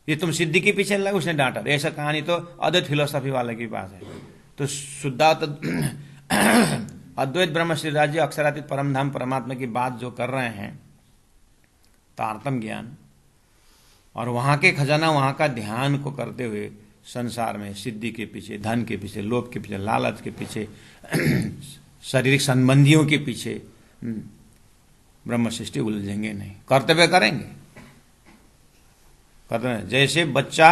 ये तुम सिद्धि के पीछे लगे। उसने डांटा। ऐसा कहानी तो अद्वैत फिलोसफी वाले के पास है। तो शुद्धात अद्वैत ब्रह्म श्री राज्य अक्षरातीत परमधाम परमात्मा की बात जो कर रहे हैं, तारतम ज्ञान और वहां के खजाना, वहां का ध्यान को करते हुए संसार में सिद्धि के पीछे, धन के पीछे, लोभ के पीछे, लालच के पीछे, शारीरिक संबंधियों के पीछे ब्रह्म सृष्टि उलझेंगे नहीं, कर्तव्य करेंगे। कर्तव्य जैसे बच्चा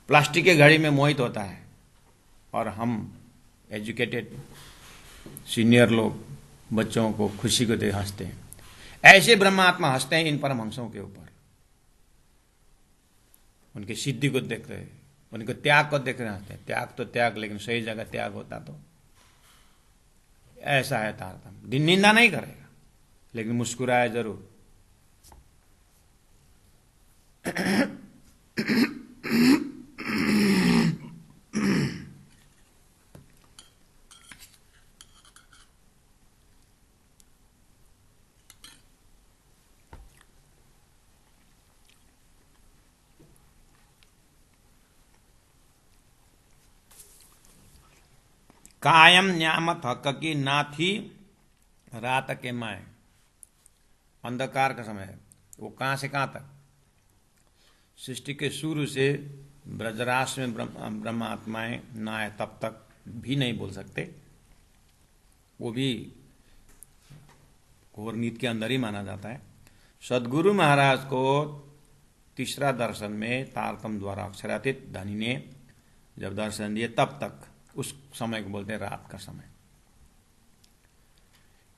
प्लास्टिक के घड़ी में मोहित होता है और हम एजुकेटेड सीनियर लोग बच्चों को खुशी को दे हंसते हैं, ऐसे ब्रह्मात्मा हंसते हैं इन परमहंसों के ऊपर, उनकी सिद्धि को देख रहे, उनके त्याग को देख रहे हंसते हैं। त्याग तो त्याग, लेकिन सही जगह त्याग होता तो ऐसा है तारतम्य। निंदा नहीं करेगा लेकिन मुस्कुराए जरूर। कायम न्यामत हक की ना थी रात के माए, अंधकार का समय है वो, कहां से कहां तक, सृष्टि के शुरू से ब्रजराज में ब्रह्मात्माएं ना है तब तक भी नहीं बोल सकते, वो भी घोर नीति के अंदर ही माना जाता है। सदगुरु महाराज को तीसरा दर्शन में तारतम द्वारा अक्षरातीत धनी ने जब दर्शन दिए तब तक, उस समय को बोलते हैं रात का समय।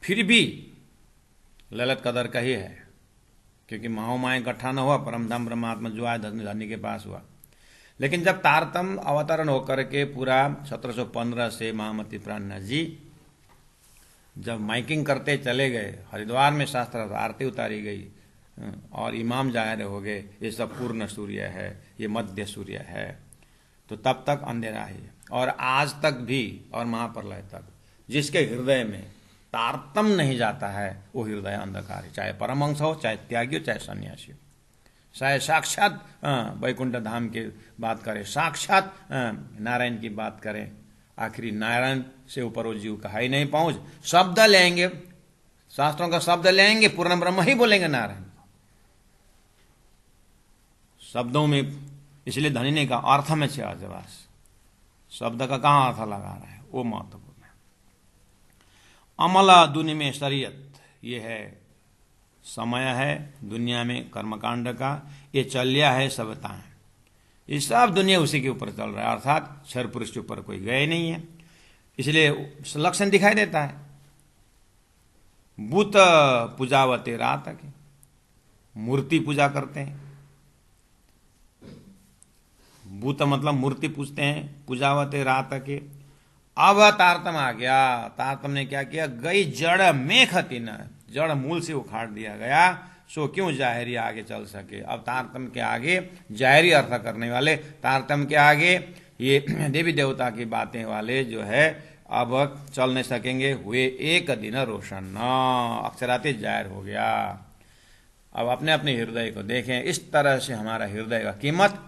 फिर भी ललित कदर का ही है, क्योंकि महामाया इकट्ठा न हुआ, परमधाम ब्रह्मात्मा जो आया धनी के पास हुआ। लेकिन जब तारतम अवतरण होकर के पूरा 1715 से महामती प्राणनाथ जी जब माइकिंग करते चले गए, हरिद्वार में शास्त्र आरती उतारी गई और इमाम जाहिर हो गए, ये सब पूर्ण सूर्य है, ये मध्य सूर्य है, तो तब तक अंधेरा ही। और आज तक भी और महाप्रलय तक जिसके हृदय में तारतम नहीं जाता है वो हृदय अंधकार है, चाहे परमहंस हो, चाहे त्यागी हो, चाहे सन्यासी हो, चाहे साक्षात वैकुंठ धाम की बात करें, साक्षात नारायण की बात करें, आखिरी नारायण से ऊपर वो जीव का ही नहीं पहुंच। शब्द लेंगे, शास्त्रों का शब्द लेंगे, पूर्ण ब्रह्म ही बोलेंगे नारायण शब्दों में। इसलिए धनी ने कहा अर्थ में छे आजवास, शब्द का कहां अर्थ लगा रहा है वो महत्वपूर्ण है। अमला दुनिया में शरीयत, ये है समय है दुनिया में कर्मकांड का, ये चल्या है सबता है, ये सब दुनिया उसी के ऊपर चल रहा है, अर्थात क्षर पुरुष के ऊपर कोई गए नहीं है, इसलिए लक्षण दिखाई देता है। भूत पूजावते रात की, मूर्ति पूजा करते हैं, भूत मतलब मूर्ति पूजते हैं, पूजावते रात के। अब तारतम आ गया, तारतम ने क्या किया, गई जड़ में खती न, जड़ मूल से उखाड़ दिया गया, सो क्यों जाहिरी आगे चल सके। अब तारतम के आगे जाहिरी अर्थ करने वाले, तारतम के आगे ये देवी देवता की बातें वाले जो है अब चल नहीं सकेंगे। हुए एक दिन रोशन, अक्षरातीत जाहिर हो गया। अब अपने अपने हृदय को देखें, इस तरह से हमारा हृदय का कीमत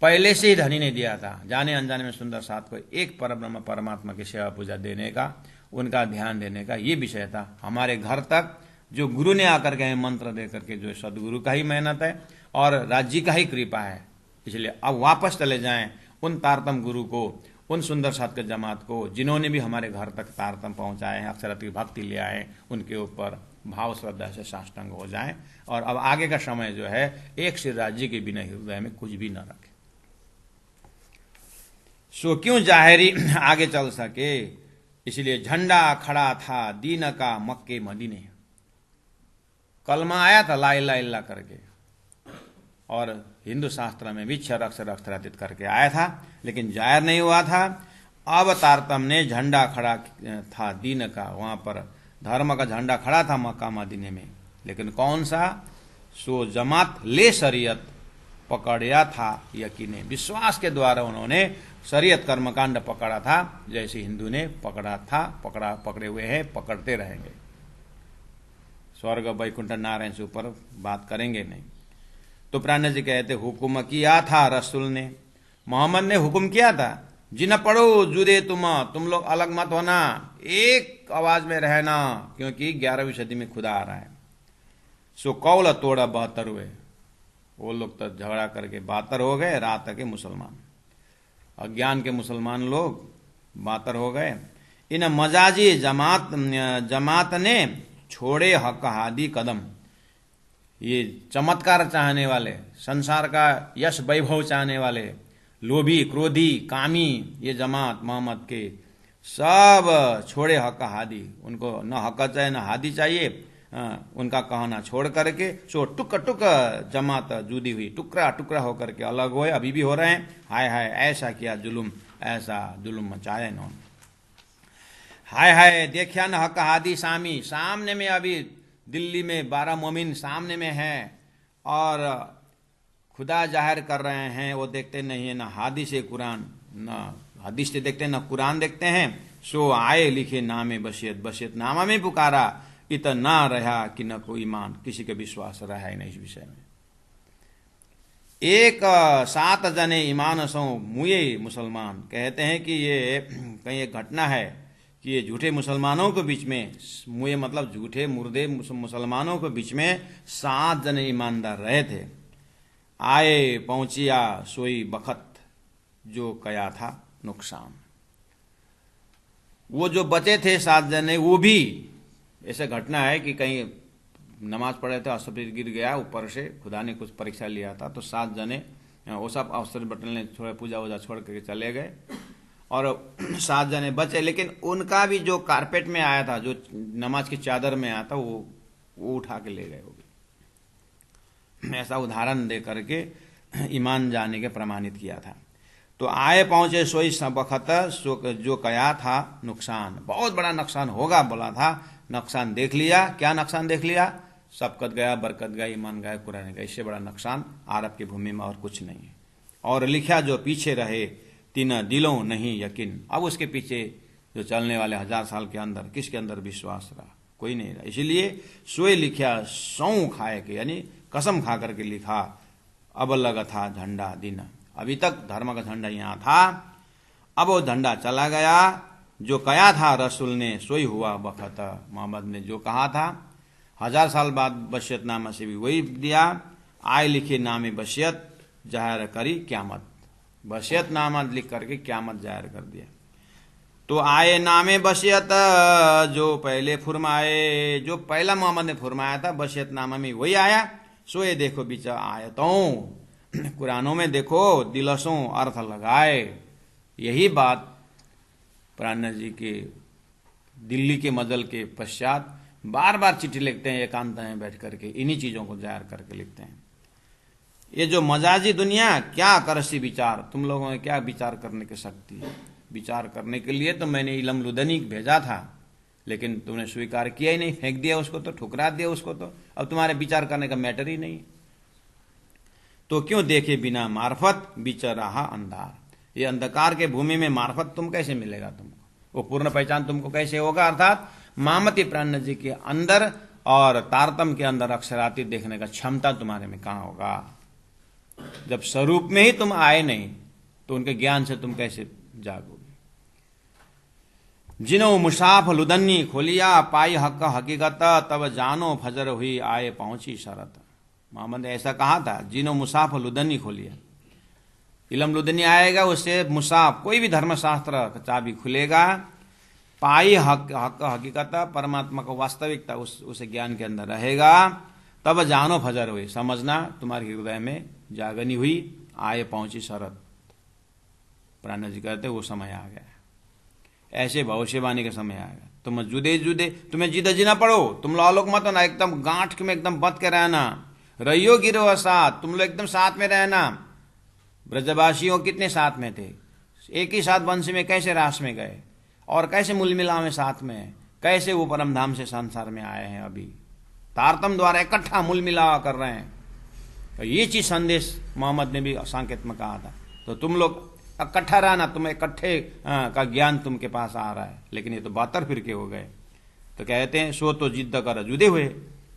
पहले से ही धनी ने दिया था। जाने अनजाने में सुंदर साथ को एक परब्रह्म परमात्मा की सेवा पूजा देने का, उनका ध्यान देने का ये विषय था। हमारे घर तक जो गुरु ने आकर के मंत्र दे करके, जो सदगुरु का ही मेहनत है और राज्य का ही कृपा है, इसलिए अब वापस चले जाएं उन तारतम गुरु को, उन सुंदर साथ के जमात को जिन्होंने भी हमारे घर तक तारतम पहुंचाए हैं, अक्षरातीत भक्ति ले आए, उनके ऊपर भाव श्रद्धा से साष्टांग हो जाएं। और अब आगे का समय जो है एक श्री राज्य के बिना हृदय में कुछ भी न रखे। सो क्यों जाहिरी आगे चल सके, इसलिए झंडा खड़ा था दीन का मक्के मदीने। कलमा आया था ला इलाहा इल्लल्लाह करके, और हिंदू शास्त्र में भी 6 अक्षर अक्षरातीत करके आया था, लेकिन जाहिर नहीं हुआ था। अब तारतम ने झंडा खड़ा था दीन का, वहां पर धर्म का झंडा खड़ा था मक्का मदीने में, लेकिन कौन सा, सो जमात ले शरीयत पकड़या था यकीने। विश्वास के द्वारा उन्होंने शरीयत कर्मकांड पकड़ा था, जैसे हिंदू ने पकड़ा था, पकड़े हुए हैं, पकड़ते रहेंगे। स्वर्ग वैकुंठ नारायण से ऊपर बात करेंगे नहीं। तो प्राण जी कहते हुक्म किया था रसूल ने, मोहम्मद ने हुक्म किया था, जिन पढ़ो जुदे तुम लोग अलग मत होना, एक आवाज में रहना, क्योंकि 11वीं सदी में खुदा आ रहा है। सो कौल तोड़ा 72 हुए, वो लोग तो झगड़ा करके 72 हो गए। रात के मुसलमान, अज्ञान के मुसलमान लोग 72 हो गए। इन मजाजी जमात ने छोड़े हक हादी कदम। ये चमत्कार चाहने वाले, संसार का यश वैभव चाहने वाले, लोभी, क्रोधी, कामी, ये जमात मोहम्मद के सब छोड़े हक हादी। उनको न हक चाहिए न हादी चाहिए, उनका कहना छोड़ करके सो टुक टुक जमात जुदी हुई, टुकड़ा टुकड़ा होकर के अलग हुए, अभी भी हो रहे हैं। हाय हाय ऐसा किया जुलुम, ऐसा जुलुम मचाया इन्होंने। हाय हाय देखिया न हक हादी सामी, सामने में अभी दिल्ली में 12 मोमिन सामने में हैं और खुदा जाहिर कर रहे हैं, वो देखते नहीं है, न हादिस कुरान, न हदीस से देखते हैं, न कुरान देखते हैं। सो आए लिखे नामे बशियत, बशियत नामा में पुकारा, इतना रहा कि न कोई ईमान, किसी का विश्वास रहा ही नहीं इस विषय में। एक 7 जने ईमान सो मुए मुसलमान। कहते हैं कि ये कहीं एक घटना है कि ये झूठे मुसलमानों के बीच में, मुए मतलब झूठे मुर्दे मुसलमानों के बीच में 7 जने ईमानदार रहे थे। आए पहुंचिया सोई बखत, जो कया था नुकसान। वो जो बचे थे 7 जने, वो भी ऐसे घटना है कि कहीं नमाज पढ़े थे, अस्त्र गिर गया ऊपर से, खुदा ने कुछ परीक्षा लिया था, तो 7 जने वो सब अस्त्र बटन ने थोड़ा पूजा वूजा छोड़ करके चले गए और 7 जने बचे। लेकिन उनका भी जो कारपेट में आया था, जो नमाज की चादर में आया था, वो उठा के ले गए। वो भी ऐसा उदाहरण दे करके ईमान जाने के प्रमाणित किया था। तो आए पहुंचे सोई बखत, जो कया था नुकसान, बहुत बड़ा नुकसान होगा बोला था, नुकसान देख लिया। क्या नुकसान देख लिया? सबकत गया, बरकत गया, ईमान गया, कुरान गया। इससे बड़ा नुकसान अरब की भूमि में और कुछ नहीं है। और लिखा जो पीछे रहे तीन दिलों नहीं यकीन। अब उसके पीछे जो चलने वाले 1000 साल के अंदर किसके अंदर विश्वास रहा? कोई नहीं रहा। इसीलिए सोए लिखा सौ खाए के, यानी कसम खा करके लिखा, अब लगा था झंडा दिन। अभी तक धर्म का झंडा यहाँ था, अब वो झंडा चला गया। जो कया था रसूल ने सोई हुआ बखत, मोहम्मद ने जो कहा था 1000 साल बाद बशियतनामा से भी वही दिया। आए लिखे नामे बशियत जाहिर करी क्यामत, बशियतनामा लिख करके क्यामत जाहिर कर दिया। तो आए नामे बशियत जो पहले फुरमाए, जो पहला मोहम्मद ने फुरमाया था बशियतनामा में वही आया। सोए देखो बीचा आयतों, कुरानों में देखो दिलसों अर्थ लगाए। यही बात प्राण जी के दिल्ली के मजल के पश्चात बार बार चिट्ठी लिखते हैं, एकांत में बैठ करके इन्हीं चीजों को जाहिर करके लिखते हैं। ये जो मजाजी दुनिया क्या करसी विचार, तुम लोगों ने क्या विचार करने की शक्ति है? विचार करने के लिए तो मैंने इलम लुदनी भेजा था, लेकिन तुमने स्वीकार किया ही नहीं, फेंक दिया उसको, तो ठुकरा दिया उसको। तो अब तुम्हारे विचार करने का मैटर ही नहीं। तो क्यों देखे बिना मार्फत विचर रहा अंधार। ये अंधकार के भूमि में मार्फत तुम कैसे मिलेगा? तुमको वो पूर्ण पहचान तुमको कैसे होगा? अर्थात मामती प्राण जी के अंदर और तारतम के अंदर अक्षरातीत देखने का क्षमता तुम्हारे में कहां होगा? जब स्वरूप में ही तुम आए नहीं, तो उनके ज्ञान से तुम कैसे जागोगे? जिनो मुसाफ लुदन्नी खोलिया, पाई हक हकीकत, तब जानो फजर हुई आए पहुंची शरत। मोहम्मद ने ऐसा कहा था, जिनो मुसाफ लुदन्नी खोलिया, इलम लुदनी आएगा, उससे मुसाफ कोई भी धर्मशास्त्र का चाबी खुलेगा। पाई हक हकीकत, परमात्मा का वास्तविकता उस ज्ञान के अंदर रहेगा। तब जानो फजर हुई, समझना तुम्हारे हृदय में जागनी हुई, आए पहुंची शरत। प्राण जी कहते वो समय आ गया, ऐसे भविष्यवाणी का समय आएगा। तुम जुदे जुदे, तुम्हें जिद जीना पड़ो, तुम लोग मत ना, एकदम गांठ में एकदम बत के रहना। रहियो गिरो साथ, तुम लोग एकदम साथ में रहना। ब्रजवासियों कितने साथ में थे? एक ही साथ वंश में कैसे रास में गए और कैसे मूल मिला में साथ में, कैसे वो परम धाम से संसार में आए हैं अभी तारतम द्वारा इकट्ठा मूल मिलावा कर रहे हैं। तो ये चीज संदेश मोहम्मद ने भी सांकेत में कहा था। तो तुम लोग इकट्ठा रहना, तुम्हें इकट्ठे का ज्ञान तुमके पास आ रहा है। लेकिन ये तो 72 फिरके हो गए। तो कहते हैं सो तो जिद्द कर जुदे हुए,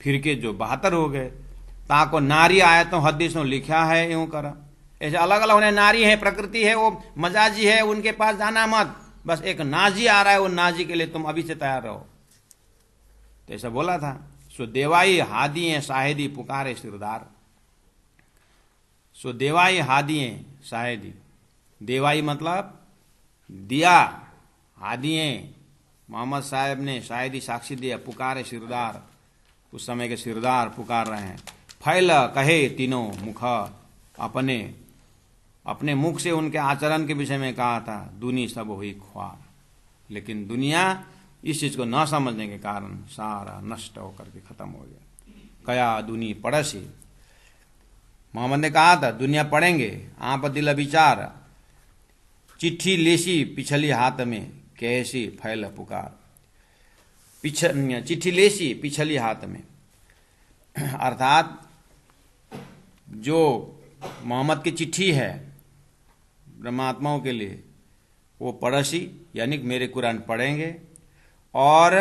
फिरके जो 72 हो गए। ताको नारी आयतों हदीसों लिखा है यूं कर। ऐसे अलग अलग होने, नारी है, प्रकृति है, वो मजाजी है, उनके पास जाना मत। बस एक नाजी आ रहा है, वो नाजी के लिए तुम अभी से तैयार रहो। तो ऐसा बोला था। सो देवाई हादिए शाहिदी पुकारे सिरदार। सो देवाई हादिए शाहिदी, देवाई मतलब दिया, हादिए मोहम्मद साहब ने शाहिदी साक्षी दिया, पुकारे सिरदार, उस समय के सिरदार पुकार रहे हैं। फैल कहे तीनों मुख, अपने मुख से उनके आचरण के विषय में कहा था, दुनी सब हुई ख्वार। लेकिन दुनिया इस चीज को न समझने के कारण सारा नष्ट होकर के खत्म हो गया। कया दुनी पड़सी, मोहम्मद ने कहा था दुनिया पढ़ेंगे। आप दिल विचार, चिट्ठी लेसी पिछली हाथ में, कैसी फैल पुकार। चिट्ठी लेसी पिछली हाथ में, अर्थात जो मोहम्मद की चिट्ठी है ब्रह्मात्माओं के लिए, वो पड़ोसी यानी मेरे कुरान पढ़ेंगे, और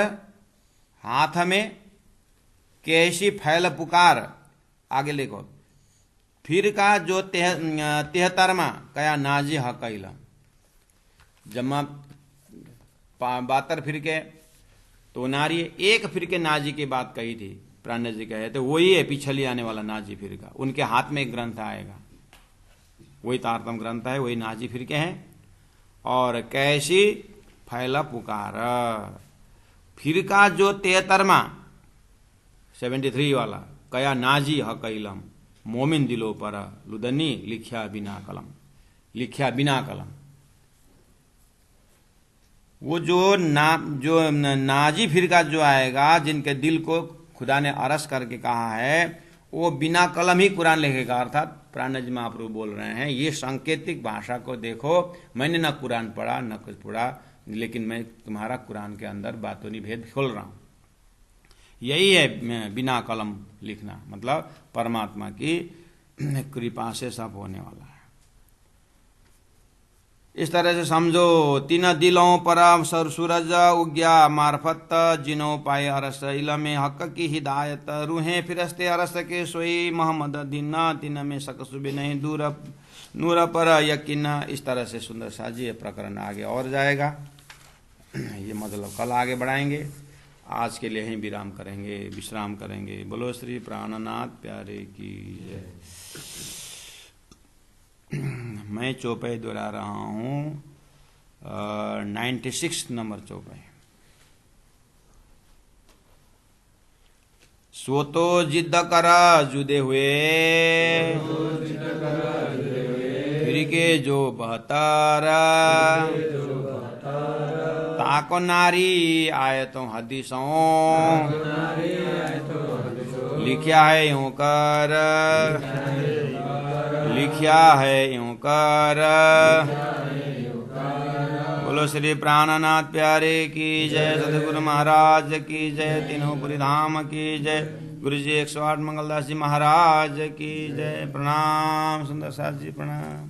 हाथ में कैसी फैल पुकार। आगे लिखो, फिर का जो 73वां कया नाजी हकैला। जमा 72 फिरके, तो नारी एक फिरके नाजी की बात कही थी, प्राण जी कहे तो वही है पिछली आने वाला नाजी फिरका। उनके हाथ में एक ग्रंथ आएगा, वही तारतम ग्रंथ है, वही नाजी फिरके हैं। और कैसी फैला पुकार, फिरका जो 73वां 73 वाला कया नाजी हकैलम, मोमिन दिलो पर लुदनी लिखिया बिना कलम, लिखिया बिना कलम। वो जो नाजी फिरका जो आएगा, जिनके दिल को खुदा ने अरस करके कहा है, वो बिना कलम ही कुरान लिखेगा। अर्थात प्राण जी महाप्रभु बोल रहे हैं, ये सांकेतिक भाषा को देखो, मैंने न कुरान पढ़ा न कुछ पढ़ा, लेकिन मैं तुम्हारा कुरान के अंदर बातोनी भेद खोल रहा हूं। यही है बिना कलम लिखना, मतलब परमात्मा की कृपा से सब होने वाला है। इस तरह से समझो, तीन दिलों पर सूरज उग्या मार्फत, जिनो पाए अरस इलम हक की हिदायत, रूहें फिरस्ते अरस के सोई मोहम्मद दिन, तीन में शक सुबह नहीं दूर नूर पर यकीन। इस तरह से सुंदर साजी ये प्रकरण आगे और जाएगा। ये मतलब कल आगे बढ़ाएंगे। आज के लिए ही विराम करेंगे, विश्राम करेंगे। बोलो श्री प्राणनाथ प्यारे की जय। मैं चौपाई दोहरा रहा हूँ, 96 नंबर चौपाई। सो तो जिद्द करा जुदे हुए, फिर के जो 72, ताको नारी आयतों हदीसों, लिखा है यूं कर, लिखा है यूं कर। बोलो श्री प्राणनाथ प्यारे की जय, सतगुरु महाराज की जय, तीनों पुरी धाम की जय, गुरु जी 108 मंगलदास जी महाराज की जय। प्रणाम सुंदर साथ जी, प्रणाम।